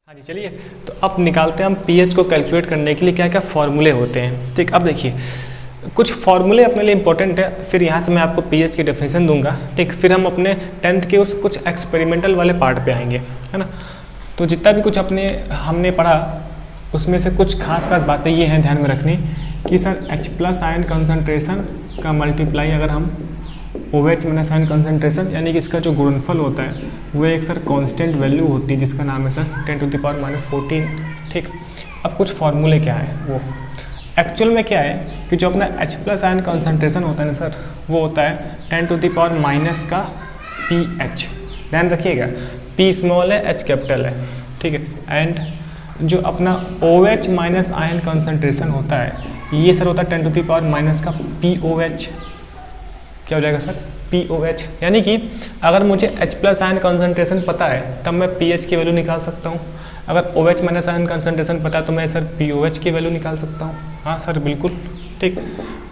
हाँ जी, चलिए तो अब निकालते हैं हम पीएच को कैलकुलेट करने के लिए क्या क्या फॉर्मूले होते हैं। ठीक, अब देखिए कुछ फॉर्मूले अपने लिए इंपॉर्टेंट है, फिर यहाँ से मैं आपको पीएच की डेफिनेशन दूंगा। ठीक, फिर हम अपने 10th के उस कुछ एक्सपेरिमेंटल वाले पार्ट पे आएंगे, है ना। तो जितना भी कुछ हमने पढ़ा उसमें से कुछ खास बातें ये हैं ध्यान में रखनी कि सर H+ आयन कंसनट्रेशन का मल्टीप्लाई अगर हम OH माइनस आयन कंसनट्रेशन यानी कि इसका जो गुणनफल होता है वो एक सर कांस्टेंट वैल्यू होती है जिसका नाम है सर 10⁻⁻14। ठीक, अब कुछ फॉर्मूले क्या है वो एक्चुअल में क्या है कि जो अपना H+ आयन कंसनट्रेशन होता है ना सर वो होता है 10⁻⁻⁻ का pH। ध्यान रखिएगा P स्मॉल है H कैपिटल है, ठीक है। एंड जो अपना OH माइनस आयन कंसनट्रेशन होता है ये सर होता है 10⁻⁻ का POH। क्या हो जाएगा सर POH, यानी कि अगर मुझे H+ आयन कंसनट्रेशन पता है तब मैं pH की वैल्यू निकाल सकता हूँ। अगर OH माइनस आयन कंसनट्रेशन पता है तो मैं सर POH की वैल्यू निकाल सकता हूँ। हाँ सर बिल्कुल ठीक।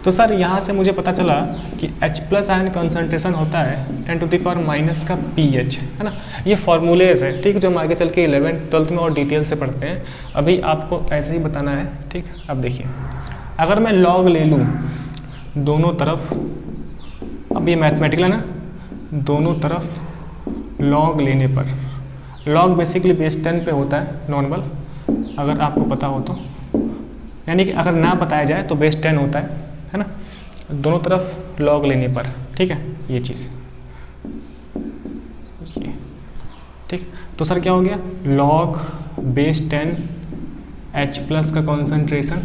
तो सर यहाँ से मुझे पता चला कि H+ आयन कंसनट्रेशन होता है 10⁻⁻ का pH, है ना। ये फॉर्मूलेज है, ठीक, जो हम आगे चल के 11th 12th में और डिटेल से पढ़ते हैं। अभी आपको ऐसे ही बताना है। ठीक, अब देखिए अगर मैं लॉग ले लूँ दोनों तरफ, अब ये मैथमेटिकल है ना, दोनों तरफ लॉग लेने पर, लॉग बेसिकली बेस 10 पे होता है नॉर्मल, अगर आपको पता हो तो, यानी कि अगर ना बताया जाए तो बेस 10 होता है ना, दोनों तरफ लॉग लेने पर। ठीक है ये चीज़, ये ठीक। तो सर क्या हो गया लॉग बेस 10 H+ का कॉन्सेंट्रेशन,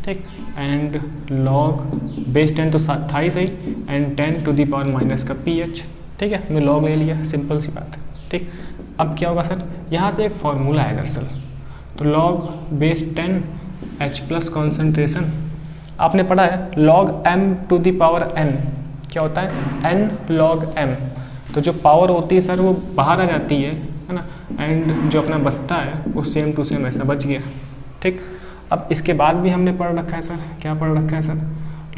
ठीक, एंड लॉग बेस 10 तो था ही सही, एंड 10⁻⁻ का pH। ठीक है, हमने लॉग ले लिया, सिंपल सी बात है। ठीक, अब क्या होगा सर यहाँ से एक फॉर्मूला है दरअसल, तो लॉग बेस 10 H+ कॉन्सेंट्रेशन आपने पढ़ा है log m⁻n क्या होता है n log m। तो जो पावर होती है सर वो बाहर आ जाती है ना, एंड जो अपना बचता है वो सेम टू सेम ऐसा बच गया। ठीक, अब इसके बाद भी हमने पढ़ रखा है सर, क्या पढ़ रखा है sir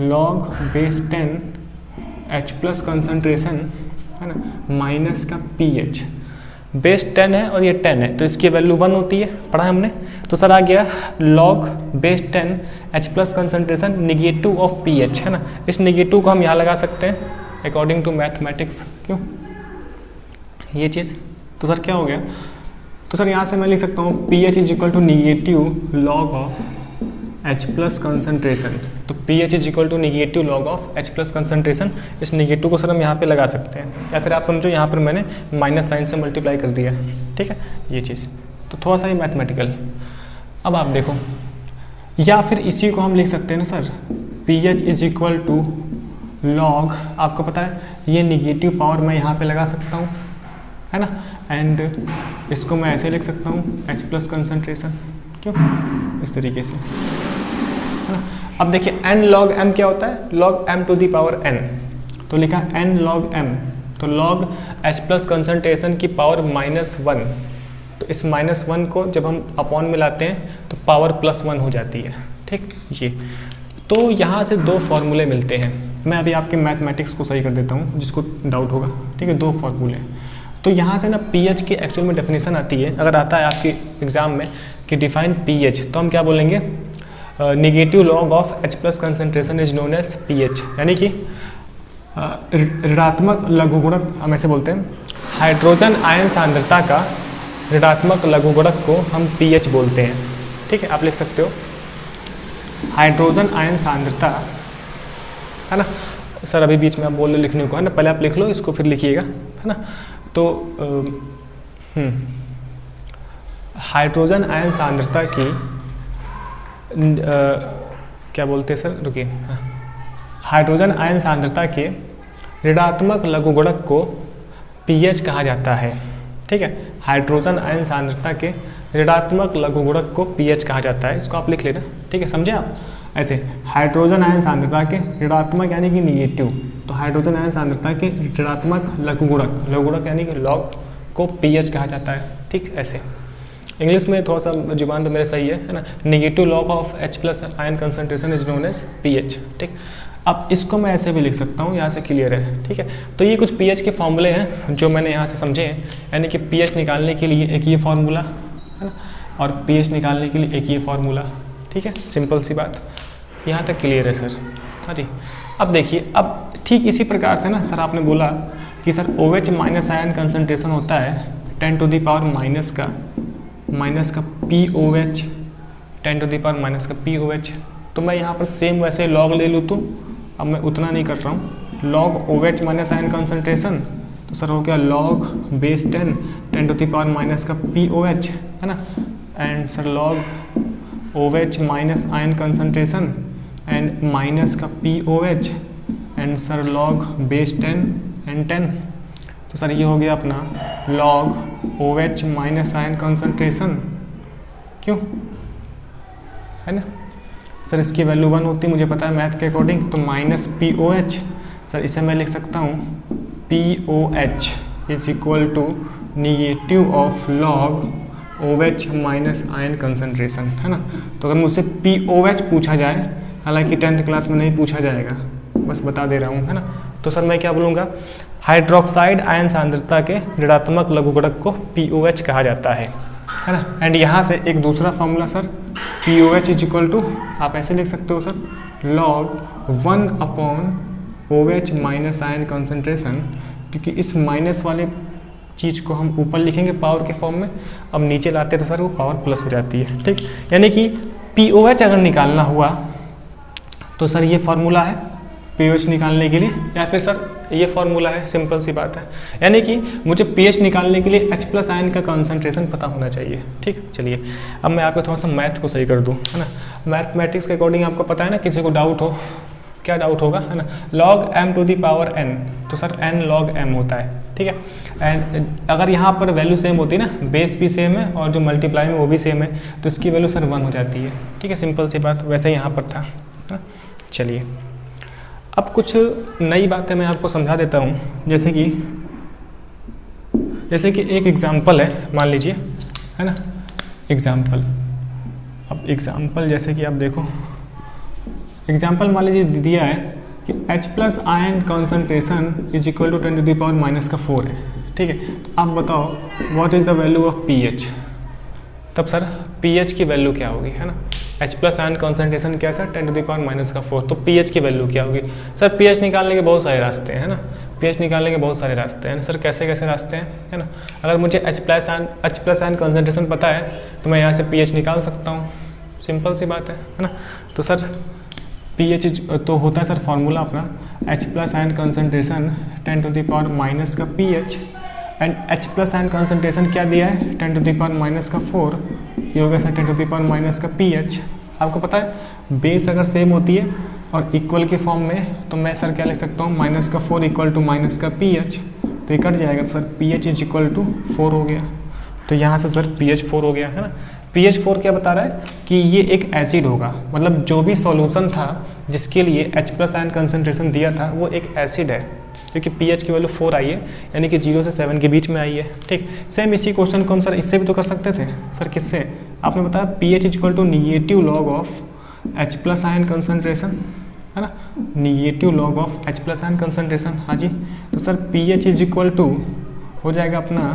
log base 10 H+ concentration, है ना, माइनस का pH। बेस 10 है और ये 10 है तो इसकी वैल्यू 1 होती है, पढ़ा है हमने। तो सर आ गया log base 10 H+ concentration negative of pH, है ना। इस निगेटिव को हम यहाँ लगा सकते हैं अकॉर्डिंग टू मैथमेटिक्स, क्यों ये चीज़। तो सर क्या हो गया, तो सर यहाँ से मैं लिख सकता हूँ pH = negative log of H+ concentration. तो pH = negative log of H+ concentration. इस निगेटिव को सर हम यहाँ पे लगा सकते हैं, या फिर आप समझो यहाँ पर मैंने माइनस साइन से मल्टीप्लाई कर दिया। ठीक है ये चीज़, तो थोड़ा सा ही मैथमेटिकल। अब आप देखो, या फिर इसी को हम लिख सकते हैं ना सर pH = लॉग, आपको पता है ये निगेटिव पावर मैं यहाँ पे लगा सकता हूँ, है ना, एंड इसको मैं ऐसे लिख सकता हूँ H+ कंसनट्रेशन, क्यों इस तरीके से, है ना। अब देखिए n log m क्या होता है log m⁻n, तो लिखा n log m, तो log H+ कंसनट्रेशन की पावर -1, तो इस -1 को जब हम अपॉन में लाते हैं तो पावर +1 हो जाती है। ठीक, ये तो यहाँ से दो फॉर्मूले मिलते हैं। मैं अभी आपके मैथमेटिक्स को सही कर देता हूँ जिसको डाउट होगा। ठीक है, दो फॉर्मूले, तो यहाँ से ना pH की एक्चुअल में डेफिनेशन आती है, अगर आता है आपके एग्जाम में कि डिफाइन pH, तो हम क्या बोलेंगे negative log of H+ concentration is known as pH, यानी कि ऋणात्मक लघुगुणक, हम ऐसे बोलते हैं हाइड्रोजन आयन सांद्रता का ऋणात्मक लघुगुणक को हम pH बोलते हैं। ठीक है, आप लिख सकते हो हाइड्रोजन आयन सांद्रता, है ना। सर अभी बीच में आप बोल लो लिखने को, है ना, पहले आप लिख लो इसको फिर लिखिएगा, है ना। तो हाइड्रोजन आयन सांद्रता की क्या बोलते हैं सर, रुकिए, हाइड्रोजन आयन सांद्रता के ऋणात्मक लघुगुणक को pH कहा जाता है। ठीक है, हाइड्रोजन आयन सांद्रता के ऋणात्मक लघुगुणक को pH कहा जाता है, इसको आप लिख लेना। ठीक है, समझे आप, ऐसे हाइड्रोजन आयन सांद्रता के ऋणात्मक यानी कि निगेटिव, तो हाइड्रोजन आयन सांद्रता के ऋणात्मक लघुगुणक, लघुगुणक यानी कि लॉग को pH कहा जाता है। ठीक, ऐसे इंग्लिश में थोड़ा सा जुबान तो मेरे सही है ना, negative log of H+ ion concentration is known as pH। ठीक, अब इसको मैं ऐसे भी लिख सकता हूँ, यहाँ से क्लियर है। ठीक है, तो ये कुछ pH के फॉर्मूले हैं जो मैंने यहाँ से समझे हैं, यानी कि pH निकालने के लिए एक ये फॉर्मूला, है ना। और pH निकालने के लिए एक ये फार्मूला, ठीक है, सिंपल सी बात, यहाँ तक क्लियर है सर। हाँ जी, अब देखिए, अब ठीक इसी प्रकार से ना सर आपने बोला कि sir OH minus ion concentration होता है 10 टू द पावर माइनस का POH, 10 to the power minus का POH। तो मैं यहाँ पर सेम वैसे लॉग ले लूँ तो अब मैं उतना नहीं कर रहा हूँ, log OH minus ion concentration, तो सर हो गया log base 10 to the power minus का POH, है ना, and sir log OH minus ion concentration and minus का POH and sir log base 10 and 10। तो सर ये हो गया अपना log OH minus ion concentration, क्यों, है ना सर, इसकी वैल्यू 1 होती है मुझे पता है मैथ के अकॉर्डिंग, तो माइनस POH, सर इसे मैं लिख सकता हूँ POH is equal to negative of log OH minus ion concentration, है ना। तो अगर मुझसे POH पूछा जाए, हालांकि 10th क्लास में नहीं पूछा जाएगा, बस बता दे रहा हूँ, है ना, तो सर मैं क्या बोलूँगा, हाइड्रोक्साइड आयन सांद्रता के ऋणात्मक लघुगणक को POH कहा जाता है ना। एंड यहाँ से एक दूसरा formula sir POH is equal to, आप ऐसे लिख सकते हो sir, log 1 upon OH minus ion concentration, क्योंकि इस माइनस वाले चीज़ को हम ऊपर लिखेंगे पावर के फॉर्म में, अब नीचे लाते तो सर वो पावर प्लस हो जाती है, ठीक। यानी कि POH अगर निकालना हुआ तो सर ये फार्मूला है POH निकालने के लिए, या फिर सर ये फार्मूला है, सिंपल सी बात है। यानी कि मुझे pH निकालने के लिए H प्लस आयन का कंसंट्रेशन पता होना चाहिए, ठीक। चलिए अब मैं आपको थोड़ा सा मैथ को सही कर दूँ, है ना। मैथमेटिक्स के अकॉर्डिंग आपको पता है ना, किसी को डाउट हो, क्या डाउट होगा, है ना, log m to the power n, तो सर n log m होता है, ठीक है। एंड अगर यहाँ पर वैल्यू सेम होती है ना, बेस भी सेम है और जो मल्टीप्लाई में वो भी सेम है, तो इसकी वैल्यू सर 1 हो जाती है, ठीक है, सिंपल सी बात, वैसे यहाँ पर था, है ना। चलिए अब कुछ नई बातें मैं आपको समझा देता हूँ, जैसे कि एक एग्जाम्पल है, मान लीजिए, है ना, एग्जाम्पल। अब एग्जाम्पल जैसे कि आप देखो, एग्जाम्पल मान लीजिए दिया है कि H plus ion concentration is equal to 10 to the power minus का 4 है, ठीक है। तो आप बताओ what is the value of pH, तब सर pH की वैल्यू क्या होगी, है ना। H प्लस आयन कॉन्सेंट्रेशन क्या sir 10 to the power minus का 4, तो pH की वैल्यू क्या होगी सर। pH निकालने के बहुत सारे रास्ते हैं, है ना, pH निकालने के बहुत सारे रास्ते हैं सर, कैसे कैसे रास्ते हैं, है ना। अगर मुझे H प्लस आयन कॉन्सेंट्रेशन पता है तो मैं यहाँ से pH निकाल सकता हूँ, सिंपल सी बात है ना। तो सर pH तो होता है सर फार्मूला अपना H plus ion concentration 10 to the power minus का pH and H plus ion concentration क्या दिया है 10 टू द पावर माइनस का 4, ये हो गया sir 10 to the power minus का pH। आपको पता है बेस अगर सेम होती है और इक्वल के फॉर्म में, तो मैं सर क्या लिख सकता हूँ, माइनस का 4 इक्वल टू माइनस का pH, तो ये कट जाएगा, तो sir pH is equal to 4 हो गया, तो यहाँ से सर pH 4 हो गया, है ना। pH 4 क्या बता रहा है कि ये एक एसिड होगा, मतलब जो भी सॉल्यूशन था जिसके लिए H प्लस आयन कंसंट्रेशन दिया था वो एक एसिड है, क्योंकि pH की वैल्यू 4 आई है, यानी कि 0 से 7 के बीच में आई है, ठीक। सेम इसी क्वेश्चन को हम सर इससे भी तो कर सकते थे सर, किससे, आपने बताया pH is equal to negative log of H plus ion concentration, है ना, negative log of H plus ion concentration, हाँ जी। तो sir pH is equal to हो जाएगा अपना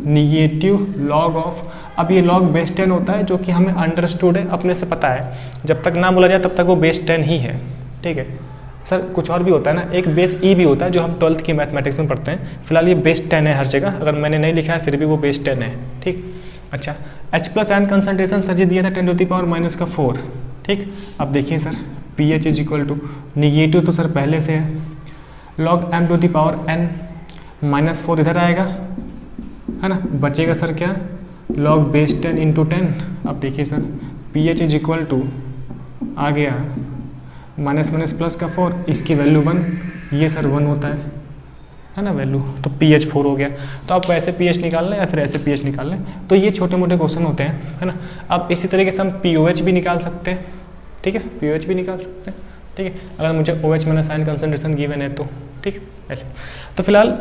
निगेटिव लॉग ऑफ, अब ये लॉग बेस 10 होता है जो कि हमें अंडरस्टूड है, अपने से पता है, जब तक ना बोला जाए तब तक वो बेस 10 ही है, ठीक है। सर कुछ और भी होता है ना, एक बेस ई भी होता है जो हम 12th की मैथमेटिक्स में पढ़ते हैं, फिलहाल ये बेस 10 है हर जगह, अगर मैंने नहीं लिखा है फिर भी वो बेस 10 है, ठीक। अच्छा H plus ion concentration sir ji दिया था 10 टू द पावर माइनस का 4, ठीक। अब देखिए sir pH is equal to negative तो सर पहले से है, log m to the power n minus 4 इधर आएगा, है ना, बचेगा सर क्या, लॉग बेस 10 इंटू 10। अब देखिए sir pH is equal to आ गया माइनस माइनस प्लस का 4, इसकी वैल्यू 1, ये सर 1 होता है ना वैल्यू, तो pH 4 हो गया। तो आप ऐसे pH निकाल लें या फिर ऐसे pH निकाल लें, तो ये छोटे मोटे क्वेश्चन होते हैं, है ना। अब इसी तरीके से हम POH भी निकाल सकते हैं, ठीक है, POH भी निकाल सकते हैं, ठीक है, अगर मुझे OH minus ion concentration given है तो, ठीक, ऐसे। तो फिलहाल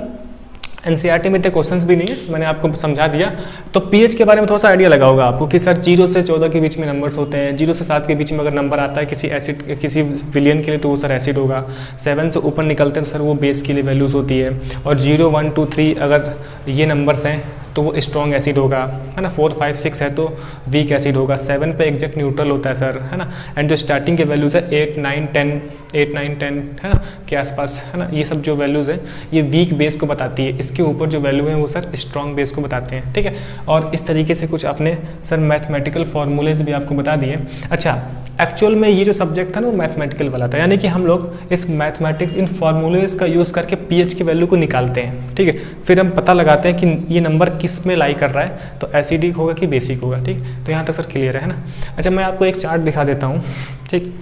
NCERT में इतने क्वेश्चंस भी नहीं है, मैंने आपको समझा दिया। तो pH के बारे में थोड़ा सा आइडिया लगा होगा आपको कि सर 0 से 14 के बीच में नंबर्स होते हैं, 0 से 7 के बीच में अगर नंबर आता है किसी एसिड किसी विलियन के लिए तो वो सर एसिड होगा, 7 से ऊपर निकलते हैं तो सर वो बेस के लिए वैल्यूज़ होती है, और 0 1 2 3 अगर ये नंबर्स हैं तो वो स्ट्रॉन्ग एसिड होगा, है ना। 4, 5, 6 है तो वीक एसिड होगा। 7 पे एग्जैक्ट न्यूट्रल होता है सर, है ना। एंड जो स्टार्टिंग के वैल्यूज़ है 8, 9, 10, 8, 9, 10 है ना के आसपास, है ना, ये सब जो वैल्यूज़ हैं ये वीक बेस को बताती है। इसके ऊपर जो वैल्यू है वो सर स्ट्रॉन्ग बेस को बताते हैं, ठीक है। और इस तरीके से कुछ आपने सर मैथमेटिकल फार्मूलेज भी आपको बता दिए। अच्छा, एक्चुअल में ये जो सब्जेक्ट था ना वो मैथमेटिकल वाला था, यानी कि हम लोग इस मैथमेटिक्स इन फार्मूलेज का यूज़ करके पीएच की वैल्यू को निकालते हैं, ठीक है। फिर हम पता लगाते हैं कि ये नंबर किस में लाई कर रहा है, तो एसिडिक होगा कि बेसिक होगा, ठीक। तो यहाँ तक सर क्लियर है ना। अच्छा, मैं आपको एक चार्ट दिखा देता हूँ, ठीक।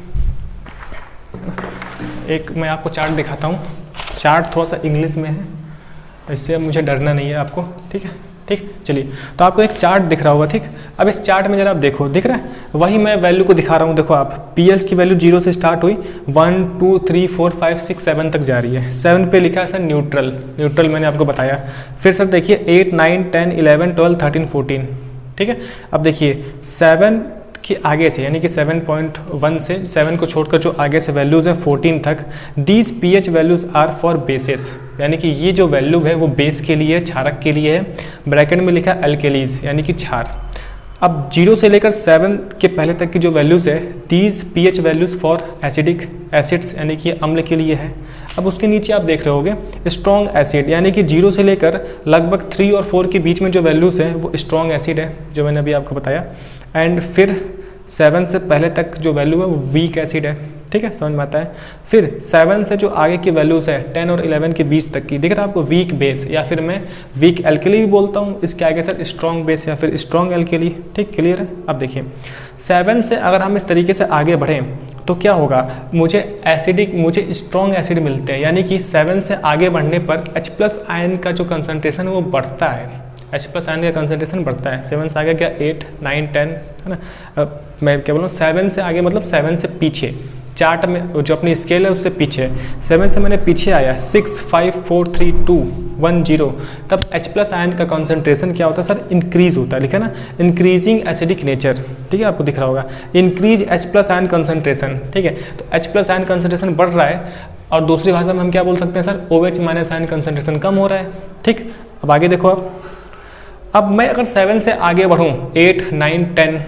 एक मैं आपको चार्ट दिखाता हूँ। चार्ट थोड़ा सा इंग्लिश में है, इससे मुझे डरना नहीं है आपको, ठीक है। ठीक, चलिए, तो आपको एक चार्ट दिख रहा होगा, ठीक। अब इस चार्ट में जरा आप देखो, दिख रहा है, वही मैं वैल्यू को दिखा रहा हूँ। देखो आप, पीएच की वैल्यू 0 से स्टार्ट हुई, 1, 2, 3, 4, 5, 6, 7 तक जा रही है। 7 पे लिखा है सर न्यूट्रल, न्यूट्रल मैंने आपको बताया। फिर सर देखिए 8, 9, 10, 11, 12, 13, 14, ठीक है। अब देखिए 7 कि आगे से, यानी कि 7.1 से 7 को छोड़कर जो आगे से वैल्यूज़ हैं 14 तक, these pH values are for basis, यानी कि ये जो वैल्यू है वो बेस के लिए, क्षारक के लिए है। ब्रैकेट में लिखा एल्केलीज, यानी कि क्षार। अब 0 से लेकर 7 के पहले तक की जो वैल्यूज़ है, these pH values for acidic acids, यानी कि अम्ल के लिए है। अब उसके नीचे आप देख रहे होगे स्ट्रॉन्ग एसिड, यानी कि 0 से लेकर लगभग 3 और 4 के बीच में जो वैल्यूज़ हैं वो स्ट्रॉन्ग एसिड है, जो मैंने अभी आपको बताया। एंड फिर 7 से पहले तक जो वैल्यू है वो वीक एसिड है, ठीक है, समझ में आता है। फिर 7 से जो आगे की वैल्यूज़ है 10 और 11 के बीच तक की, दिख रहा है आपको, वीक बेस, या फिर मैं वीक एल्केली भी बोलता हूँ इसके आगे सर, स्ट्रॉन्ग बेस या फिर स्ट्रॉन्ग एल्केली, ठीक, क्लियर है। अब देखिए 7 से अगर हम इस तरीके से आगे बढ़ें तो क्या होगा, मुझे स्ट्रॉन्ग एसिड मिलते हैं, यानी कि 7 से आगे बढ़ने पर H+ आयन का जो कंसनट्रेशन है वो बढ़ता है। H+ आयन का कंसनट्रेशन बढ़ता है। 7 से आगे क्या, 8, 9, 10, है ना। मैं क्या बोलूँ, 7 से आगे मतलब 7 से पीछे, चार्ट में जो अपनी स्केल है उससे पीछे। 7 से मैंने पीछे आया, 6, 5, 4, 3, 2, 1, 0, तब H+ आयन का कंसंट्रेशन क्या होता है सर, इंक्रीज होता है, लिखा ना, इंक्रीजिंग एसिडिक नेचर, ठीक है, आपको दिख रहा होगा, इंक्रीज H+ आयन कंसंट्रेशन, ठीक है। तो H+ आयन कंसंट्रेशन बढ़ रहा है, और दूसरी भाषा में हम क्या बोल सकते हैं सर, OH- आयन कंसंट्रेशन कम हो रहा है, ठीक। अब आगे देखो आप, अब मैं अगर 7 से आगे बढ़ूँ, 8, 9, 10,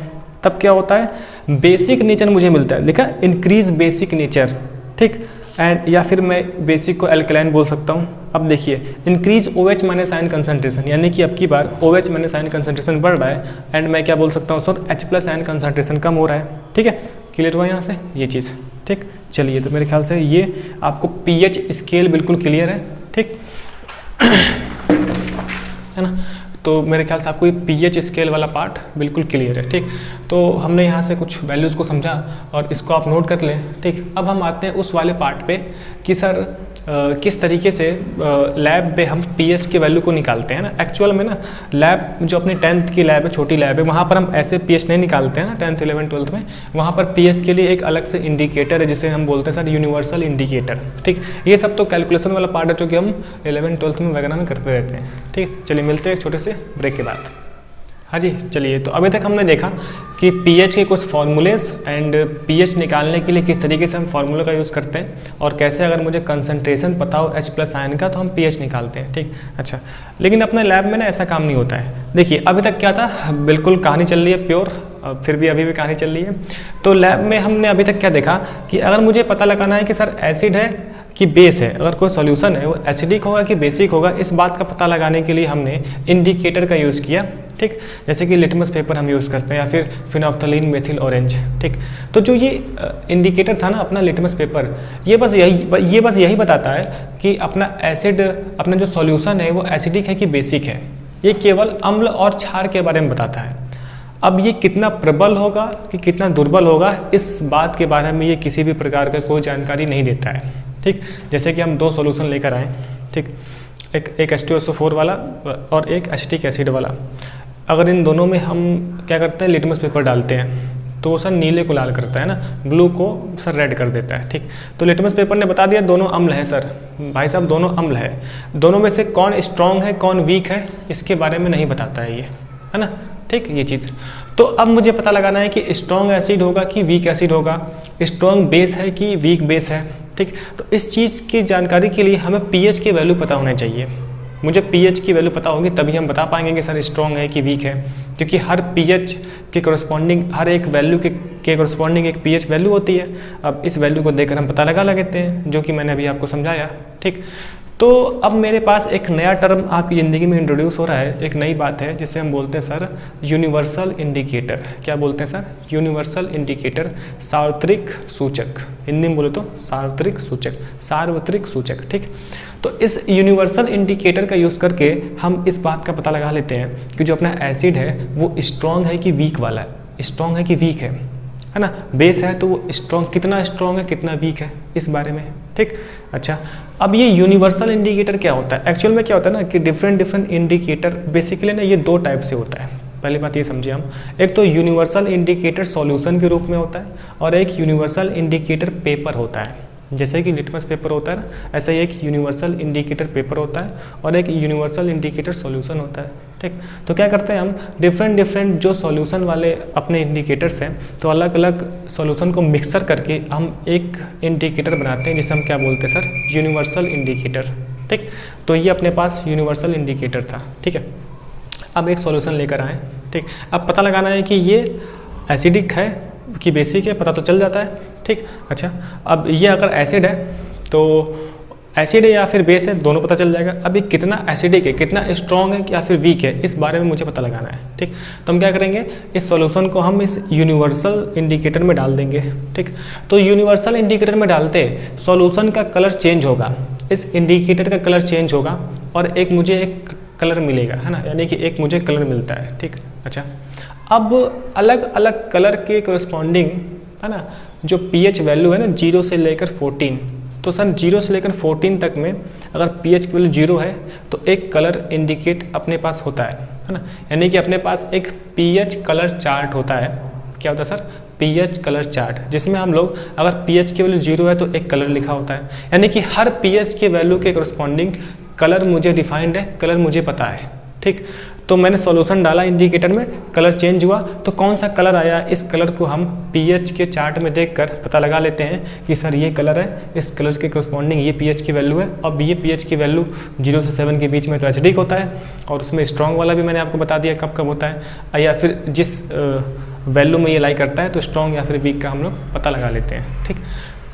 तब क्या होता है, बेसिक नेचर मुझे मिलता है, लिखा इंक्रीज बेसिक नेचर, ठीक। एंड या फिर मैं बेसिक को एल्कलाइन बोल सकता हूँ। अब देखिए इंक्रीज OH- आयन कंसंट्रेशन, यानी कि अब की बार OH- आयन कंसंट्रेशन बढ़ रहा है। एंड मैं क्या बोल सकता हूँ सर, H+ आयन कंसंट्रेशन कम हो रहा है, ठीक है, क्लियर हुआ यहाँ से ये चीज़, ठीक। चलिए, तो मेरे ख्याल से ये आपको पीएच स्केल बिल्कुल क्लियर है, ठीक है ना। तो मेरे ख्याल से आपको ये पीएच स्केल वाला पार्ट बिल्कुल क्लियर है, ठीक। तो हमने यहाँ से कुछ वैल्यूज़ को समझा और इसको आप नोट कर लें, ठीक। अब हम आते हैं उस वाले पार्ट पे कि सर किस तरीके से लैब पे हम पीएच की वैल्यू को निकालते हैं ना। एक्चुअल में ना लैब जो अपनी 10th की लैब है, छोटी लैब है, वहाँ पर हम ऐसे पीएच नहीं निकालते हैं ना 10th, 11th, 12th में। वहाँ पर पीएच के लिए एक अलग से इंडिकेटर है जिसे हम बोलते हैं सर यूनिवर्सल इंडिकेटर, ठीक। ये सब तो कैलकुलेशन वाला पार्ट है जो कि हम 11th, 12th में वगैरह में करते रहते हैं, ठीक। चलिए मिलते हैं एक छोटे से ब्रेक के बाद। हाँ जी, चलिए, तो अभी तक हमने देखा कि पीएच के कुछ फार्मूलेज एंड पीएच निकालने के लिए किस तरीके से हम फार्मूले का यूज़ करते हैं, और कैसे अगर मुझे कंसंट्रेशन पता हो H+ आयन का तो हम पीएच निकालते हैं, ठीक। अच्छा, लेकिन अपने लैब में ना ऐसा काम नहीं होता है। देखिए अभी तक क्या था, बिल्कुल कहानी चल रही है प्योर, फिर भी अभी भी कहानी चल रही है। तो लैब में हमने अभी तक क्या देखा कि अगर मुझे पता लगाना है कि सर एसिड है कि बेस है, अगर कोई सॉल्यूशन है वो एसिडिक होगा कि बेसिक होगा, इस बात का पता लगाने के लिए हमने इंडिकेटर का यूज़ किया, ठीक। जैसे कि लिटमस पेपर हम यूज़ करते हैं या फिर फिनोल्फ्थालीन मेथिल ऑरेंज, ठीक। तो जो ये इंडिकेटर था ना अपना लिटमस पेपर, ये बस यही बताता है कि अपना एसिड, अपना जो सॉल्यूशन है वो एसिडिक है कि बेसिक है। ये केवल अम्ल और क्षार के बारे में बताता है। अब ये कितना प्रबल होगा कि कितना दुर्बल होगा, इस बात के बारे में ये किसी भी प्रकार का कोई जानकारी नहीं देता है, ठीक। जैसे कि हम 2 सॉल्यूशन लेकर आए, ठीक, एक H2SO4 वाला और एक एसिटिक एसिड वाला। अगर इन दोनों में हम क्या करते हैं, लिटमस पेपर डालते हैं तो वो सर नीले को लाल करता है ना, ब्लू को सर रेड कर देता है, ठीक। तो लिटमस पेपर ने बता दिया दोनों अम्ल है सर, भाई साहब दोनों अम्ल है। दोनों में से कौन स्ट्रॉन्ग है कौन वीक है इसके बारे में नहीं बताता है ये, है ना, ठीक, ये चीज़। तो अब मुझे पता लगाना है कि स्ट्रॉन्ग एसिड होगा कि वीक एसिड होगा, स्ट्रॉन्ग बेस है कि वीक बेस है, ठीक। तो इस चीज़ की जानकारी के लिए हमें पीएच की वैल्यू पता होना चाहिए। मुझे पीएच की वैल्यू पता होगी तभी हम बता पाएंगे कि सर स्ट्रॉन्ग है कि वीक है, क्योंकि हर पीएच के करस्पॉन्डिंग, हर एक वैल्यू के करस्पॉन्डिंग एक पीएच वैल्यू होती है। अब इस वैल्यू को देखकर हम पता लगा लेते हैं, जो कि मैंने अभी आपको समझाया। ठीक, तो अब मेरे पास एक नया टर्म आपकी ज़िंदगी में इंट्रोड्यूस हो रहा है, एक नई बात है जिसे हम बोलते हैं सर यूनिवर्सल इंडिकेटर। क्या बोलते हैं सर? यूनिवर्सल इंडिकेटर, सार्वत्रिक सूचक, हिंदी में बोले तो सार्वत्रिक सूचक, सार्वत्रिक सूचक। ठीक, तो इस यूनिवर्सल इंडिकेटर का यूज़ करके हम इस बात का पता लगा लेते हैं कि जो अपना एसिड है वो स्ट्रॉन्ग है कि वीक वाला है, स्ट्रॉन्ग है कि वीक है ना। बेस है तो वो स्ट्रॉन्ग, कितना स्ट्रॉन्ग है कितना वीक है, इस बारे में। ठीक, अच्छा, अब ये यूनिवर्सल इंडिकेटर क्या होता है? एक्चुअल में क्या होता है ना कि डिफरेंट इंडिकेटर बेसिकली ना ये दो टाइप से होता है। पहली बात ये समझिए हम, एक तो यूनिवर्सल इंडिकेटर सॉल्यूशन के रूप में होता है और एक यूनिवर्सल इंडिकेटर पेपर होता है। जैसे कि लिटमस पेपर होता है ना, ऐसा ही एक यूनिवर्सल इंडिकेटर पेपर होता है और एक यूनिवर्सल इंडिकेटर सॉल्यूशन होता है। ठीक, तो क्या करते हैं हम, डिफरेंट जो सॉल्यूशन वाले अपने इंडिकेटर्स हैं, तो अलग अलग सॉल्यूशन को मिक्सर करके हम एक इंडिकेटर बनाते हैं जिसे हम क्या बोलते हैं सर? Universal indicator. ठीक, तो ये अपने पास यूनिवर्सल इंडिकेटर था। ठीक है, अब एक सॉल्यूशन लेकर आए। ठीक, अब पता लगाना है कि ये एसिडिक है कि बेसिक है, पता तो चल जाता है। ठीक, अच्छा, अब ये अगर एसिड है तो एसिड है या फिर बेस है, दोनों पता चल जाएगा। अभी कितना एसिडिक है, कितना स्ट्रॉन्ग है या फिर वीक है, इस बारे में मुझे पता लगाना है। ठीक, तो हम क्या करेंगे, इस सॉल्यूशन को हम इस यूनिवर्सल इंडिकेटर में डाल देंगे। ठीक, तो यूनिवर्सल इंडिकेटर में डालते सॉल्यूशन का कलर चेंज होगा, इस इंडिकेटर का कलर चेंज होगा और एक मुझे एक कलर मिलेगा, है ना, यानी कि एक मुझे कलर मिलता है। ठीक, अच्छा, अब अलग अलग कलर के करस्पॉन्डिंग, है ना, जो पीएच वैल्यू है ना 0 से लेकर 14, तो सर 0 से लेकर 14 तक में अगर पीएच की वैल्यू 0 है तो एक कलर इंडिकेट अपने पास होता है ना, यानी कि अपने पास एक पीएच कलर चार्ट होता है। क्या होता है सर? पीएच कलर चार्ट, जिसमें हम लोग अगर पीएच की वैल्यू 0 है तो एक कलर लिखा होता है, यानी कि हर पीएच के वैल्यू के करस्पॉन्डिंग कलर मुझे डिफाइंड है, कलर मुझे पता है। ठीक, तो मैंने सॉल्यूशन डाला इंडिकेटर में, कलर चेंज हुआ, तो कौन सा कलर आया, इस कलर को हम पीएच के चार्ट में देखकर पता लगा लेते हैं कि सर ये कलर है, इस कलर के करस्पॉन्डिंग ये पीएच की वैल्यू है। अब ये पीएच की वैल्यू 0 से 7 के बीच में तो एसिडिक होता है, और उसमें स्ट्रॉन्ग वाला भी मैंने आपको बता दिया कब कब होता है, या फिर जिस वैल्यू में ये लाई करता है तो स्ट्रॉन्ग या फिर वीक का हम लोग पता लगा लेते हैं। ठीक,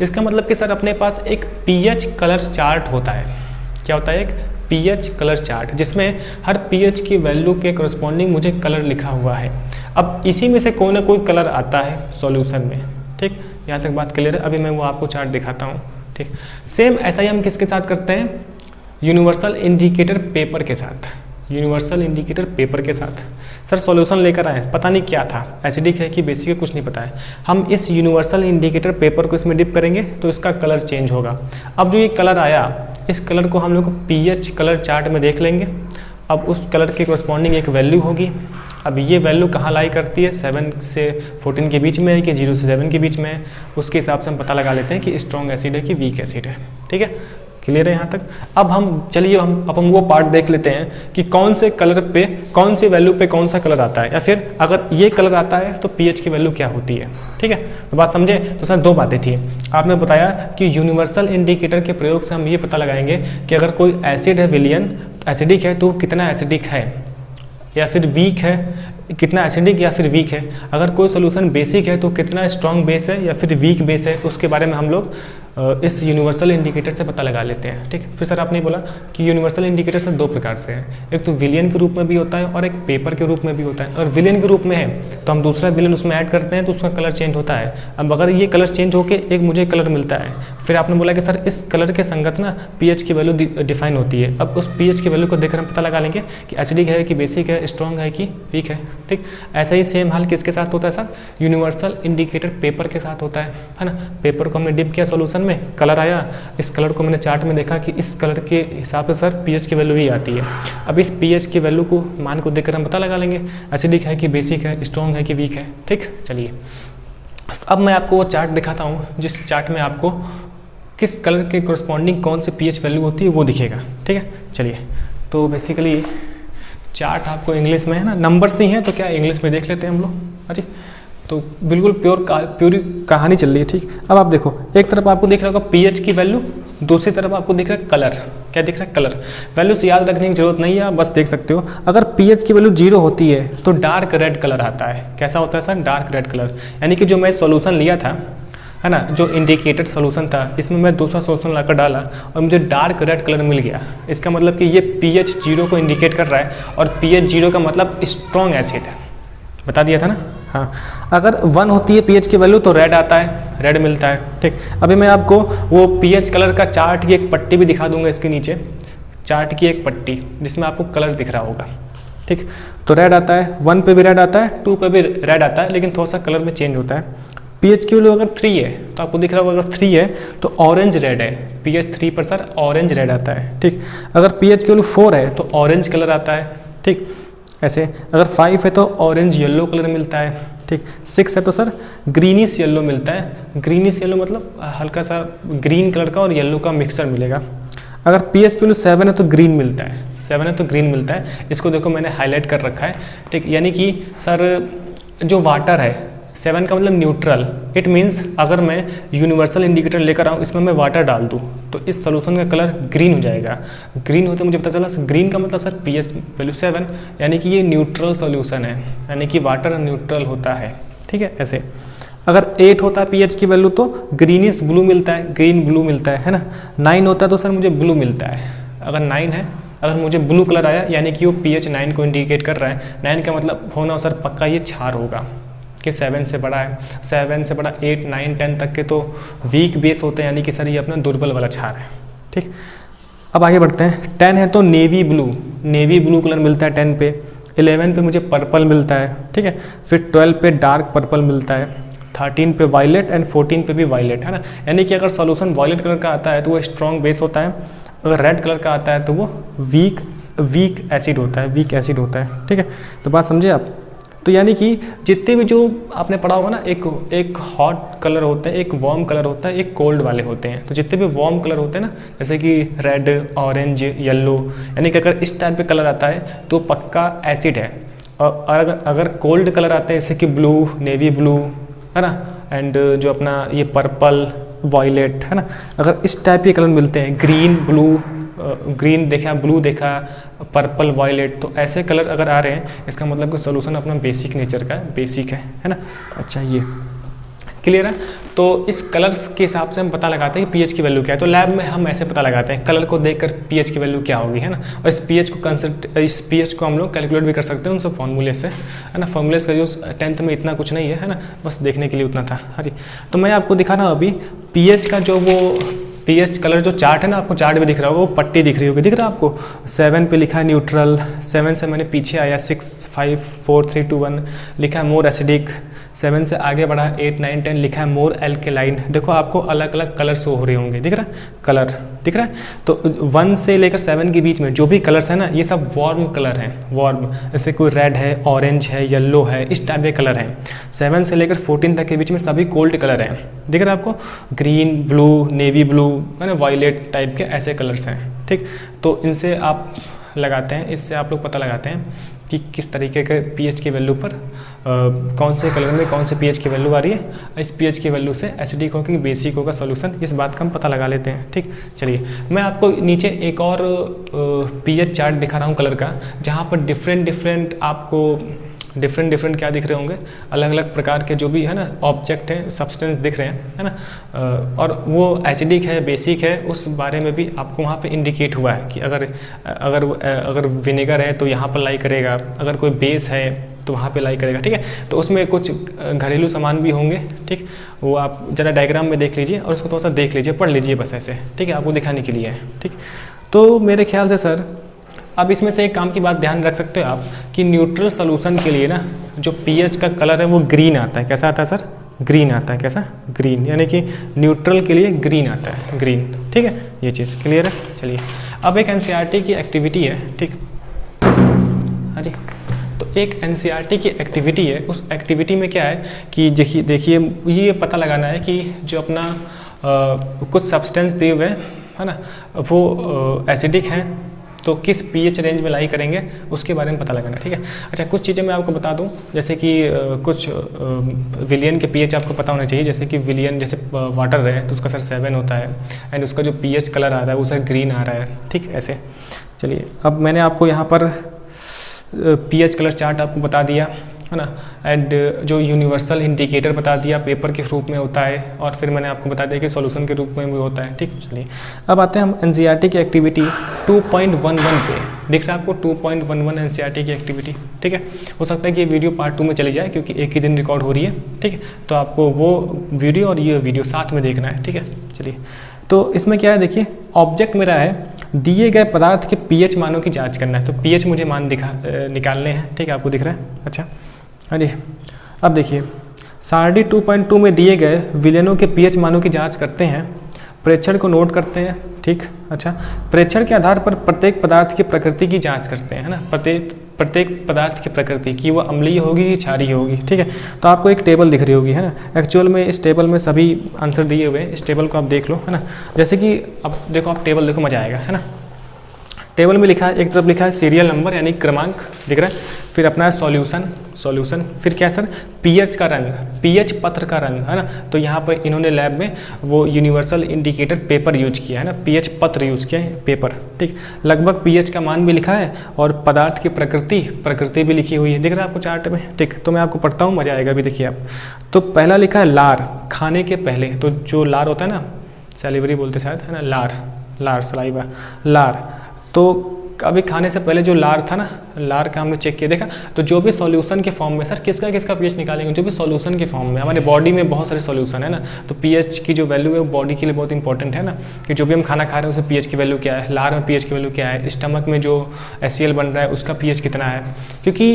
इसका मतलब कि सर अपने पास एक पीएच कलर चार्ट होता है। क्या होता है? एक पीएच कलर चार्ट, जिसमें हर पीएच की वैल्यू के करस्पॉन्डिंग मुझे कलर लिखा हुआ है। अब इसी में से कोई ना कोई कलर आता है सॉल्यूशन में। ठीक, यहाँ तक बात क्लियर है? अभी मैं वो आपको चार्ट दिखाता हूँ। ठीक, सेम ऐसा ही हम किसके साथ करते हैं? यूनिवर्सल इंडिकेटर पेपर के साथ। यूनिवर्सल इंडिकेटर पेपर के साथ सर सॉल्यूशन लेकर आए, पता नहीं क्या था, एसिडिक है कि बेसिक है, कुछ नहीं पता है। हम इस यूनिवर्सल इंडिकेटर पेपर को इसमें डिप करेंगे तो इसका कलर चेंज होगा। अब जो ये कलर आया, इस कलर को हम लोग पीएच कलर चार्ट में देख लेंगे। अब उस कलर के करस्पॉन्डिंग एक वैल्यू होगी। अब ये वैल्यू कहाँ लाई करती है? 7 से 14 के बीच में है कि 0 से 7 के बीच में है, उसके हिसाब से हम पता लगा लेते हैं कि स्ट्रॉन्ग एसिड है कि वीक एसिड है। ठीक है, क्लियर है यहाँ तक? अब हम चलिए अब हम वो पार्ट देख लेते हैं कि कौन से कलर पे, कौन सी वैल्यू पे कौन सा कलर आता है, या फिर अगर ये कलर आता है तो पीएच की वैल्यू क्या होती है। ठीक है, तो बात समझे? तो सर दो बातें थी। आपने बताया कि यूनिवर्सल इंडिकेटर के प्रयोग से हम ये पता लगाएंगे कि अगर कोई एसिड है, विलियन एसिडिक है, तो कितना एसिडिक है, या फिर वीक है, कितना एसिडिक या फिर वीक है। अगर कोई सोल्यूशन बेसिक है तो कितना स्ट्रॉन्ग बेस है या फिर वीक बेस है, उसके बारे में हम लोग इस यूनिवर्सल इंडिकेटर से पता लगा लेते हैं। ठीक, फिर सर आपने बोला कि यूनिवर्सल इंडिकेटर सर दो प्रकार से है, एक तो विलियन के रूप में भी होता है और एक पेपर के रूप में भी होता है। और विलियन के रूप में है तो हम दूसरा विलियन उसमें ऐड करते हैं तो उसका कलर चेंज होता है। अब अगर ये कलर चेंज होकर एक मुझे कलर मिलता है, फिर आपने बोला कि सर इस कलर के संगत ना पीएच की वैल्यू डिफाइन होती है। अब उस पीएच की वैल्यू को देखकर हम पता लगा लेंगे कि एसिडिक है कि बेसिक है, स्ट्रॉन्ग है कि वीक है। ठीक, ऐसा ही सेम हाल किसके साथ होता है सर? यूनिवर्सल इंडिकेटर पेपर के साथ होता है ना। पेपर को हमने डिप किया सॉल्यूशन में, कलर आया, इस कलर को मैंने चार्ट में देखा कि इस कलर के हिसाब से सर पीएच की वैल्यू ही आती है। अब इस पीएच की वैल्यू को, मान को देखकर हम पता लगा लेंगे एसिडिक है कि बेसिक है, स्ट्रॉन्ग है कि वीक है। ठीक, चलिए अब मैं आपको वो चार्ट दिखाता हूँ जिस चार्ट में आपको किस कलर के कॉरस्पॉन्डिंग कौन सी पीएच वैल्यू होती है वो दिखेगा। ठीक है, चलिए तो बेसिकली चार्ट आपको इंग्लिश में है ना, नंबर्स ही हैं तो क्या इंग्लिश में देख लेते हैं हम लोग। अरे तो बिल्कुल प्योरी कहानी चल रही है। ठीक, अब आप देखो, एक तरफ आपको देख रहा होगा पीएच की वैल्यू दूसरी तरफ आपको दिख रहा है कलर, क्या दिख रहा है कलर। वैल्यूज याद रखने की जरूरत नहीं है, आप बस देख सकते हो। अगर पीएच की वैल्यू 0 होती है तो डार्क रेड कलर आता है। कैसा होता है सर? Dark red colour. यानी कि जो मैं सॉल्यूशन लिया था, है ना, जो इंडिकेटेड सॉल्यूशन था, इसमें मैं दूसरा सॉल्यूशन लाकर डाला और मुझे डार्क रेड कलर मिल गया। इसका मतलब कि ये pH 0 को इंडिकेट कर रहा है और pH 0 का मतलब स्ट्रॉन्ग एसिड है। बता दिया था ना। हाँ, अगर 1 होती है pH की वैल्यू तो रेड आता है, रेड मिलता है। ठीक, अभी मैं आपको वो pH कलर का चार्ट की एक पट्टी भी दिखा दूंगा इसके नीचे, चार्ट की एक पट्टी जिसमें आपको कलर दिख रहा होगा। ठीक, तो रेड आता है, 1 पे भी रेड आता है, 2 पे भी रेड आता है, लेकिन थोड़ा सा कलर में चेंज होता है। pH की वैल्यू अगर 3 है तो आपको दिख रहा होगा, अगर 3 है तो ऑरेंज रेड है। pH 3 पर सर ऑरेंज रेड आता है। ठीक, अगर pH की वैल्यू 4 है तो ऑरेंज कलर आता है। ठीक, ऐसे अगर 5 है तो ऑरेंज येलो कलर मिलता है। ठीक, 6 है तो सर ग्रीनिश येलो मिलता है। ग्रीनिश येलो मतलब हल्का सा ग्रीन कलर का और येलो का मिक्सचर मिलेगा। अगर pH की वैल्यू 7 है तो ग्रीन मिलता है। 7 है तो ग्रीन मिलता है। इसको देखो मैंने हाईलाइट कर रखा है। ठीक, यानी कि सर जो वाटर है, 7 का मतलब न्यूट्रल। इट मीन्स अगर मैं यूनिवर्सल इंडिकेटर लेकर आऊँ, इसमें मैं वाटर डाल दूँ तो इस सोल्यूशन का कलर ग्रीन हो जाएगा। ग्रीन होते मुझे पता चला ग्रीन का मतलब सर pH वैल्यू 7, यानी कि ये न्यूट्रल सोल्यूशन है, यानी कि वाटर न्यूट्रल होता है। ठीक है, ऐसे अगर 8 होता है pH की वैल्यू तो ग्रीनिश ब्लू मिलता है, ग्रीन ब्लू मिलता है ना। 9 होता है तो सर मुझे ब्लू मिलता है। अगर 9 है, अगर मुझे ब्लू कलर आया यानी कि वो pH 9 को इंडिकेट कर रहा है। 9 का मतलब होना सर पक्का ये क्षार होगा कि 7 से बड़ा है। 7 से बड़ा 8, 9, 10 तक के तो वीक बेस होते हैं, यानी कि सर ये अपना दुर्बल वाला क्षार है। ठीक, अब आगे बढ़ते हैं। 10 है तो नेवी ब्लू कलर मिलता है 10 पे। 11 पे मुझे पर्पल मिलता है। ठीक है, फिर 12 पे डार्क पर्पल मिलता है। 13 पे वायलेट एंड 14 पे भी वायलेट, है ना। यानी कि अगर सॉल्यूशन वायलेट कलर का आता है तो वो स्ट्रॉन्ग बेस होता है, अगर रेड कलर का आता है तो वो वीक एसिड होता है। ठीक है, तो बात समझे आप। तो यानी कि जितने भी जो आपने पढ़ा होगा ना, एक हॉट कलर होता है, एक वार्म कलर होता है, एक कोल्ड वाले होते हैं। तो जितने भी वार्म कलर होते हैं ना, जैसे कि रेड, ऑरेंज, येलो, यानी कि अगर इस टाइप पे कलर आता है तो पक्का एसिड है। और अगर कोल्ड कलर आते हैं जैसे कि ब्लू, नेवी ब्लू, है ना, एंड जो अपना ये पर्पल, वॉयलेट, है ना, अगर इस टाइप के कलर मिलते हैं, ग्रीन, ब्लू, ग्रीन देखा, ब्लू देखा, पर्पल, वॉयलेट, तो ऐसे कलर अगर आ रहे हैं इसका मतलब कि सॉल्यूशन अपना बेसिक नेचर का बेसिक है ना। अच्छा, ये क्लियर है। तो इस कलर्स के हिसाब से हम पता लगाते हैं कि pH की वैल्यू क्या है। तो लैब में हम ऐसे पता लगाते हैं, कलर को देखकर pH की वैल्यू क्या होगी, है ना। और इस pH को हम लोग कैलकुलेट भी कर सकते हैं उन सब फॉर्मूले से, है ना। फॉर्मूलेस का यूज़ 10th में इतना कुछ नहीं है ना, बस देखने के लिए उतना था। हाँ जी, तो मैं आपको दिखा रहा हूँ अभी pH का जो वो pH कलर जो चार्ट है ना, आपको चार्ट भी दिख रहा होगा, वो पट्टी दिख रही होगी, दिख रहा है आपको। 7 पे लिखा है न्यूट्रल, 7 से मैंने पीछे आया, 6, 5, 4, 3, 2, 1 लिखा है मोर एसिडिक। 7 से आगे बढ़ा, 8, 9, 10 लिखा है मोर एल्केलाइन। देखो आपको अलग अलग कलर शो हो रहे होंगे, दिख रहा है कलर, दिख रहा है। तो 1 से लेकर 7 के बीच में जो भी कलर्स है ना, ये सब वार्म कलर हैं, वार्म, जैसे कोई रेड है, ऑरेंज है, येलो है, इस टाइप के कलर हैं। 7 से लेकर 14 तक के बीच में सभी कोल्ड कलर हैं, दिख रहा है आपको, ग्रीन, ब्लू, नेवी ब्लू, है ना, वायलेट टाइप के ऐसे कलर्स हैं। ठीक, तो इनसे आप लगाते हैं, इससे आप लोग पता लगाते हैं कि किस तरीके के pH की वैल्यू पर कौन से कलर में कौन से pH की वैल्यू आ रही है। इस pH की वैल्यू से एसिडिक होगा कि बेसिक होगा सॉल्यूशन, इस बात का हम पता लगा लेते हैं। ठीक, चलिए मैं आपको नीचे एक और pH चार्ट दिखा रहा हूँ कलर का, जहाँ पर डिफरेंट आपको डिफरेंट क्या दिख रहे होंगे, अलग अलग प्रकार के जो भी है ना ऑब्जेक्ट हैं, सब्सटेंस दिख रहे हैं, है ना। और वो एसिडिक है, बेसिक है, उस बारे में भी आपको वहाँ पे इंडिकेट हुआ है कि अगर विनेगर है तो यहाँ पर लाई करेगा, अगर कोई बेस है तो वहाँ पे लाई करेगा। ठीक है, तो उसमें कुछ घरेलू सामान भी होंगे। ठीक, वो आप ज़रा डायग्राम में देख लीजिए और उसको थोड़ा सा देख लीजिए, पढ़ लीजिए बस ऐसे। ठीक है, आपको दिखाने के लिए है। ठीक, तो मेरे ख्याल से सर अब इसमें से एक काम की बात ध्यान रख सकते हो आप कि न्यूट्रल सोल्यूशन के लिए ना जो pH का कलर है वो ग्रीन आता है। कैसा आता है सर? ग्रीन आता है। कैसा? ग्रीन, यानी कि न्यूट्रल के लिए ग्रीन आता है, ग्रीन। ठीक है, ये चीज़ क्लियर है। चलिए अब एक NCERT की एक्टिविटी है। ठीक, हाँ जी, तो एक NCERT की एक्टिविटी है। उस एक्टिविटी में क्या है कि देखिए ये पता लगाना है कि जो अपना कुछ सब्सटेंस दिए हुए हैं, है ना, वो एसिडिक हैं तो किस पीएच रेंज में लाई करेंगे उसके बारे में पता लगाना, ठीक है। अच्छा, कुछ चीज़ें मैं आपको बता दूं, जैसे कि कुछ विलियन के पीएच आपको पता होना चाहिए। जैसे कि विलियन जैसे वाटर है तो उसका सर 7 होता है, एंड उसका जो पीएच कलर आ रहा है वो सर ग्रीन आ रहा है, ठीक, ऐसे। चलिए, अब मैंने आपको यहाँ पर पीएच कलर चार्ट आपको बता दिया है ना, एंड जो यूनिवर्सल इंडिकेटर बता दिया पेपर के रूप में होता है, और फिर मैंने आपको बता दिया कि सॉल्यूशन के रूप में भी होता है, ठीक। चलिए, अब आते हैं हम एनसीईआरटी की एक्टिविटी 2.11 पे। दिख रहा है आपको 2.11 एनसीईआरटी की एक्टिविटी, ठीक है। हो सकता है कि ये वीडियो पार्ट 2 में चली जाए क्योंकि एक ही दिन रिकॉर्ड हो रही है, ठीक है। तो आपको वो वीडियो और ये वीडियो साथ में देखना है, ठीक है। चलिए, तो इसमें क्या है, देखिए ऑब्जेक्ट मेरा है दिए गए पदार्थ के पीएच मानों की जांच करना है। तो पीएच मुझे मान निकालने हैं, ठीक है, आपको दिख रहा है। अच्छा, अरे अब देखिए सारणी 2.2 में दिए गए विलयनों के पीएच मानों की जांच करते हैं, प्रेक्षण को नोट करते हैं, ठीक। अच्छा, प्रेक्षण के आधार पर प्रत्येक पदार्थ की प्रकृति की जांच करते हैं, है ना, प्रत्येक पदार्थ की प्रकृति कि वो अम्लीय होगी कि क्षारीय होगी, ठीक है। तो आपको एक टेबल दिख रही होगी, है ना। एक्चुअल में इस टेबल में सभी आंसर दिए हुए हैं, इस टेबल को आप देख लो, है ना। जैसे कि अब देखो, आप टेबल देखो, मजा आएगा, है ना। टेबल में लिखा है, एक तरफ लिखा है सीरियल नंबर यानी क्रमांक दिख रहा है, फिर अपना है सॉल्यूशन, फिर क्या सर, पीएच का रंग, पीएच पत्र का रंग, है ना। तो यहाँ पर इन्होंने लैब में वो यूनिवर्सल इंडिकेटर पेपर यूज किया है ना, पीएच पत्र यूज किया है, पेपर, ठीक। लगभग पीएच का मान भी लिखा है और पदार्थ की प्रकृति भी लिखी हुई है, दिख रहा है आपको चार्ट में, ठीक। तो मैं आपको पढ़ता हूँ, मजा आएगा, अभी देखिए आप। तो पहला लिखा है लार, खाने के पहले, तो जो लार होता है ना, सैलिवरी बोलते शायद, है ना, लार सलाइवा, लार। तो अभी खाने से पहले जो लार था ना, लार का हमने चेक किया, देखा। तो जो भी सॉल्यूशन के फॉर्म में, सर किसका पीएच निकालेंगे, जो भी सॉल्यूशन के फॉर्म में, हमारे बॉडी में बहुत सारे सॉल्यूशन है ना, तो पीएच की जो वैल्यू है वो बॉडी के लिए बहुत इंपॉर्टेंट है ना, कि जो भी हम खाना खा रहे हैं उसमें पीएच की वैल्यू क्या है, लार में पीएच की वैल्यू क्या है, स्टमक में जो HCl बन रहा है उसका पीएच कितना है, क्योंकि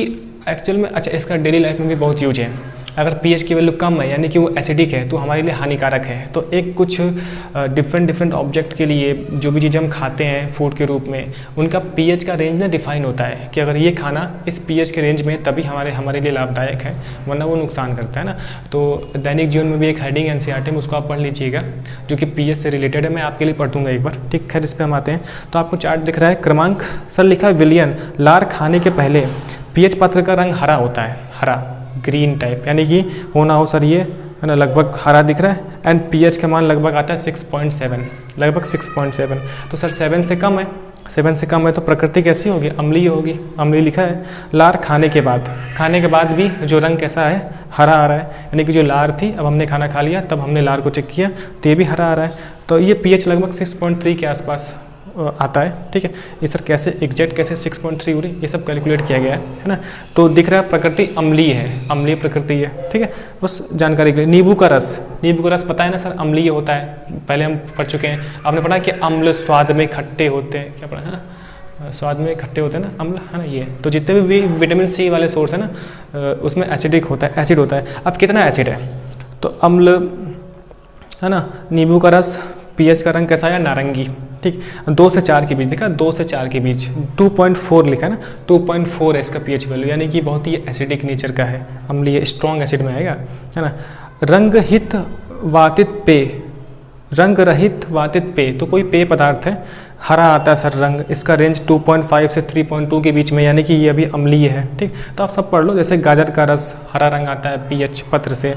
एक्चुअल में, अच्छा, इसका डेली लाइफ में भी बहुत यूज है। अगर पीएच की वैल्यू कम है यानी कि वो एसिडिक है तो हमारे लिए हानिकारक है। तो एक कुछ डिफरेंट ऑब्जेक्ट के लिए जो भी चीज़ें हम खाते हैं फूड के रूप में, उनका पीएच का रेंज ना डिफाइन होता है कि अगर ये खाना इस पीएच के रेंज में तभी हमारे लिए लाभदायक है, वरना वो नुकसान करता है ना। तो दैनिक जीवन में भी एक हेडिंग एनसीईआरटी में, उसको आप पढ़ लीजिएगा, जो कि पीएच से रिलेटेड है, मैं आपके लिए पढ़ दूंगा एक बार, ठीक। खैर, इस पर हम आते हैं। तो आपको चार्ट दिख रहा है, क्रमांक सर लिखा है विलियन, लार खाने के पहले, पीएच पत्र का रंग हरा होता है, हरा ग्रीन टाइप, यानी कि होना हो सर ये, है ना, लगभग हरा दिख रहा है, एंड पीएच का मान लगभग आता है 6.7, लगभग 6.7। तो सर 7 से कम है, 7 से कम है तो प्रकृति कैसी होगी, अम्लीय होगी, अम्लीय लिखा है। लार खाने के बाद भी जो रंग कैसा है, हरा आ रहा है, यानी कि जो लार थी, अब हमने खाना खा लिया, तब हमने लार को चेक किया तो ये भी हरा आ रहा है। तो ये पीएच लगभग 6.3 के आसपास आता है, ठीक है। ये सर कैसे एग्जैक्ट कैसे 6.3 हो रही, ये सब कैलकुलेट किया गया है ना। तो दिख रहा है प्रकृति अम्लीय है, अम्लीय प्रकृति है, ठीक है। बस जानकारी के लिए, नींबू का रस पता है ना सर, अम्लीय होता है, पहले हम पढ़ चुके हैं। आपने पढ़ा कि अम्ल स्वाद में खट्टे होते हैं, क्या पढ़ा है ना, स्वाद में खट्टे होते हैं ना, अम्ल, है ना। ये तो जितने भी विटामिन सी वाले सोर्स है ना, उसमें एसिडिक होता है, एसिड होता है। अब कितना एसिड है, तो अम्ल, है ना, नींबू का रस, पीएच का रंग कैसा है, नारंगी, ठीक। 2 से 4 के बीच, देखा, 2 से 4 के बीच, 2.4 लिखा है ना, 2.4 है इसका पीएच वैल्यू, यानी कि बहुत ही एसिडिक नेचर का है, अम्लीय, स्ट्रॉन्ग एसिड में आएगा, है ना। रंग रहित वातित पेय, तो कोई पेय पदार्थ है, हरा आता है सर रंग, इसका रेंज 2.5 से 3.2 के बीच में, यानी कि ये अभी अम्लीय है, ठीक। तो आप सब पढ़ लो, जैसे गाजर का रस, हरा रंग आता है पीएच पत्र से,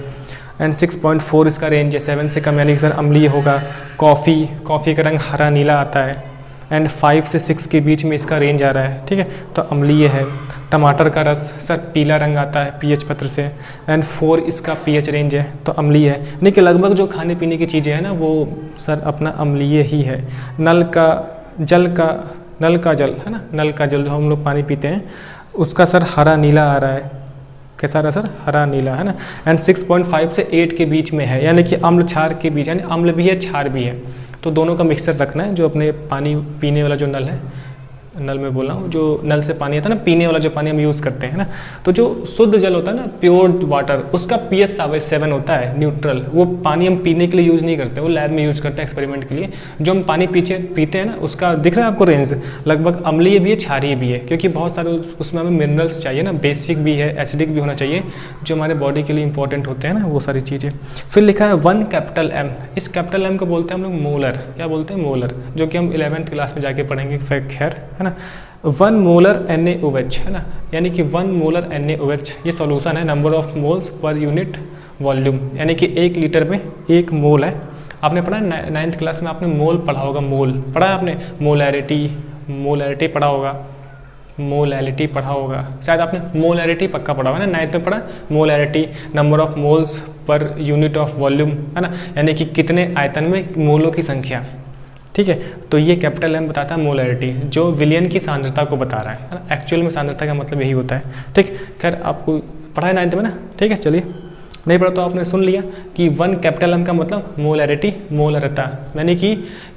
एंड 6.4 इसका रेंज है, 7 से कम यानी कि सर अम्लीय होगा। कॉफ़ी का रंग हरा नीला आता है, एंड 5 से 6 के बीच में इसका रेंज आ रहा है, ठीक है, तो अम्लीय है। टमाटर का रस सर पीला रंग आता है पीएच पत्र से, एंड 4 इसका पीएच रेंज है, तो अम्लीय है। यानी कि लगभग जो खाने पीने की चीज़ें हैं ना, वो सर अपना अम्लीय ही है। नल का जल, है ना, नल का जल जो हम लोग पानी पीते हैं, उसका सर हरा नीला आ रहा है, कैसा रहा सर, हरा नीला, है ना। एंड 6.5 से 8 के बीच में है, यानी कि अम्ल क्षार के बीच, यानी अम्ल भी है क्षार भी है, तो दोनों का मिक्सचर रखना है। जो अपने पानी पीने वाला जो नल है, नल में बोल रहा हूँ, जो नल से पानी आता है ना, पीने वाला जो पानी हम यूज़ करते हैं ना, तो जो शुद्ध जल होता है ना, प्योर वाटर, उसका पीएच 7 होता है, न्यूट्रल। वो पानी हम पीने के लिए यूज़ नहीं करते, वो लैब में यूज़ करते हैं एक्सपेरिमेंट के लिए। जो हम पानी पीते हैं ना, उसका दिख रहा है आपको रेंज, लगभग अम्लीय भी है, क्षारीय भी है, क्योंकि बहुत सारे उसमें हमें मिनरल्स चाहिए ना, बेसिक भी है, एसिडिक भी होना चाहिए, जो हमारे बॉडी के लिए इंपॉर्टेंट होते हैं ना, वो सारी चीज़ें। फिर लिखा है 1 कैपिटल M, इस कैपिटल M को बोलते हैं हम लोग मोलर, क्या बोलते हैं, मोलर, जो कि हम 11th क्लास में जाके पढ़ेंगे, खैर है ना। 1 मोलर NaOH है ना, यानी कि 1 मोलर NaOH ये सॉल्यूशन है number of moles per unit volume, यानी कि 1 लीटर में 1 मोल है। आपने पढ़ा है 9th क्लास में, आपने मोल पढ़ा होगा, मोल पढ़ा है आपने, मोलैरिटी पढ़ा होगा, मोलैरिटी पढ़ा होगा शायद आपने, मोलैरिटी पक्का पढ़ा होगा ना, 9th में पढ़ा molarity, number of moles per unit of volume है ना, यानी कि कितने आयतन में मोलों की संख्या, ठीक है। तो ये कैपिटल M बताता है मोलैरिटी, जो विलयन की सांद्रता को बता रहा है ना, एक्चुअल में सांद्रता का मतलब यही होता है, ठीक। खैर आपको पढ़ा है 9th में ना, ठीक है। चलिए, नहीं पढ़ा तो आपने सुन लिया कि 1 कैपिटल M का मतलब मोलैरिटी, मोलरता, यानी कि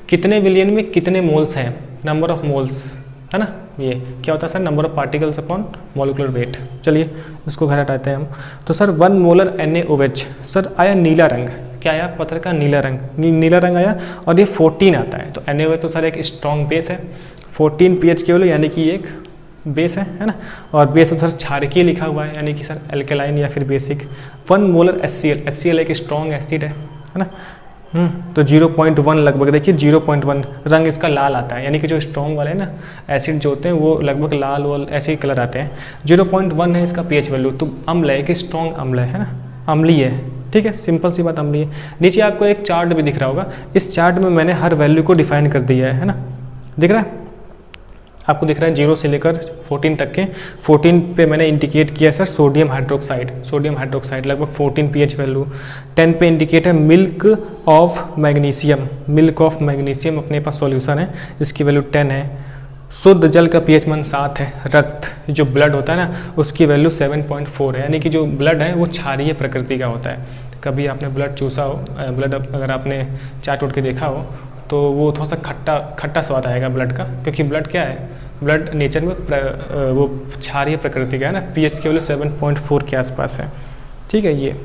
कितने विलियन में कितने मोल्स हैं, नंबर ऑफ मोल्स है ना। ये क्या होता है sir, number of particles upon molecular weight. चलिए इसको घर हटाते हैं हम। तो सर 1 मोलर NaOH, सर आया नीला रंग, क्या आया, पत्थर का नीला रंग, नीला रंग आया, और ये 14 आता है। तो NaOH तो सर एक स्ट्रॉन्ग बेस है, 14 pH केवल, यानी कि एक बेस है ना। और बेस तो सर क्षारकीय लिखा हुआ है, यानी कि सर एल्केलाइन या फिर बेसिक। 1 मोलर HCl एक स्ट्रॉन्ग एसिड है ना। तो 0.1 लगभग, देखिए 0.1, रंग इसका लाल आता है, यानी कि जो स्ट्रॉन्ग वाले हैं ना एसिड जो होते हैं वो लगभग लाल वाल ऐसे ही कलर आते हैं। 0.1 है इसका pH वैल्यू, तो अम्ल है कि स्ट्रॉन्ग अम्ल है ना, अम्लीय है, ठीक है, सिंपल सी बात, अम्लीय। नीचे आपको एक चार्ट भी दिख रहा होगा, इस चार्ट में मैंने हर वैल्यू को डिफाइन कर दिया है ना, दिख रहा है आपको, दिख रहा है 0 से लेकर 14 तक के। 14 पे मैंने इंडिकेट किया सर सोडियम हाइड्रोक्साइड लगभग 14 pH वैल्यू। 10 पे इंडिकेट है मिल्क ऑफ मैग्नीशियम अपने पास सॉल्यूशन है, इसकी वैल्यू 10 है। शुद्ध जल का pH मान 7 है। रक्त जो ब्लड होता है ना उसकी वैल्यू 7.4 है, यानी कि जो ब्लड है वो क्षारीय प्रकृति का होता है। कभी आपने ब्लड चूसा हो, ब्लड अगर आपने चाट उठ के देखा हो तो वो थोड़ा सा खट्टा स्वाद आएगा ब्लड का, क्योंकि ब्लड क्या है, ब्लड नेचर में वो क्षारीय प्रकृति का है ना। pH की वैल्यू 7.4 के आसपास है, ठीक है। ये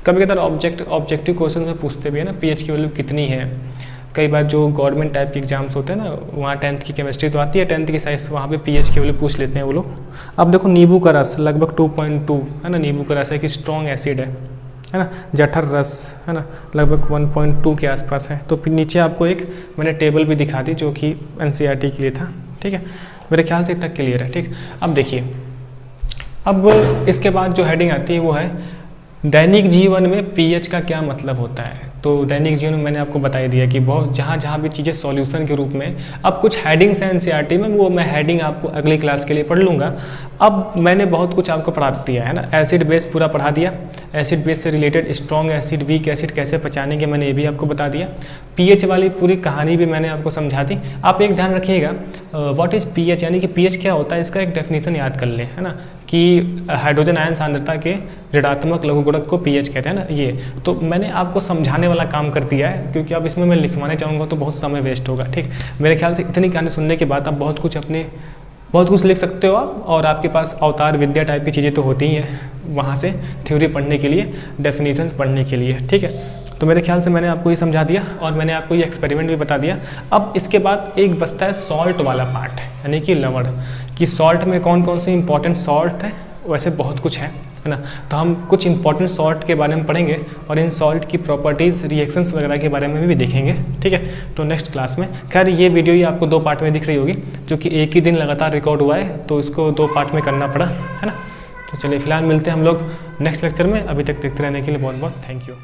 कभी कभार ऑब्जेक्टिव क्वेश्चन में पूछते भी है ना pH की वैल्यू कितनी है। कई बार जो गवर्नमेंट टाइप के एग्जाम्स होते हैं ना, वहाँ 10th की केमिस्ट्री तो आती है, 10th की साइंस, वहाँ पे pH की वैल्यू पूछ लेते हैं वो लोग। अब देखो नींबू का रस लगभग 2.2 है ना, नींबू का रस है कि स्ट्रॉन्ग एसिड है ना। जठर रस है ना लगभग 1.2 के आसपास है। तो फिर नीचे आपको एक मैंने टेबल भी दिखा दी जो कि NCERT के लिए था, ठीक है। मेरे ख्याल से तक क्लियर है, ठीक। अब देखिए, अब इसके बाद जो हेडिंग आती है वो है दैनिक जीवन में pH का क्या मतलब होता है। तो दैनिक जीवन में मैंने आपको बता ही दिया कि बहुत जहाँ भी चीज़ें सॉल्यूशन के रूप में, अब कुछ हेडिंग्स हैं NCERT में, वो मैं हेडिंग आपको अगली क्लास के लिए पढ़ लूँगा। अब मैंने बहुत कुछ आपको पढ़ा दिया है ना, एसिड बेस पूरा पढ़ा दिया, एसिड बेस से related strong acid weak acid कैसे पहचानेंगे मैंने ये भी आपको बता दिया। pH वाली पूरी कहानी भी मैंने आपको समझा दी। आप एक ध्यान रखिएगा, व्हाट इज़ pH, यानी कि pH क्या होता है, इसका एक डेफिनेशन याद कर लें, है ना, कि हाइड्रोजन आयन सांद्रता के ऋणात्मक लघु गुणक को pH कहते हैं ना। ये तो मैंने आपको समझाने वाला काम कर दिया है, क्योंकि अब इसमें मैं लिखवाने चाहूँगा तो बहुत समय वेस्ट होगा, ठीक। मेरे ख्याल से इतनी कहानी सुनने के बाद आप बहुत कुछ लिख सकते हो आप, और आपके पास अवतार विद्या टाइप की चीज़ें तो होती ही हैं वहाँ से थ्योरी पढ़ने के लिए, डेफिनेशंस पढ़ने के लिए, ठीक है। तो मेरे ख्याल से मैंने आपको ये समझा दिया और मैंने आपको ये एक्सपेरिमेंट भी बता दिया। अब इसके बाद एक बचता है सॉल्ट वाला पार्ट, यानी कि लवण, कि सॉल्ट में कौन कौन से इंपॉर्टेंट सॉल्ट है, वैसे बहुत कुछ है ना। तो हम कुछ इंपॉर्टेंट सॉल्ट के बारे में पढ़ेंगे और इन सॉल्ट की प्रॉपर्टीज़, रिएक्शंस वगैरह के बारे में भी देखेंगे, ठीक है। तो नेक्स्ट क्लास में, खैर ये वीडियो ही आपको 2 पार्ट में दिख रही होगी, जो कि एक ही दिन लगातार रिकॉर्ड हुआ है, तो इसको 2 पार्ट में करना पड़ा, है ना। तो चलिए फिलहाल मिलते हैं हम लोग नेक्स्ट लेक्चर में। अभी तक देखते रहने के लिए बहुत बहुत थैंक यू।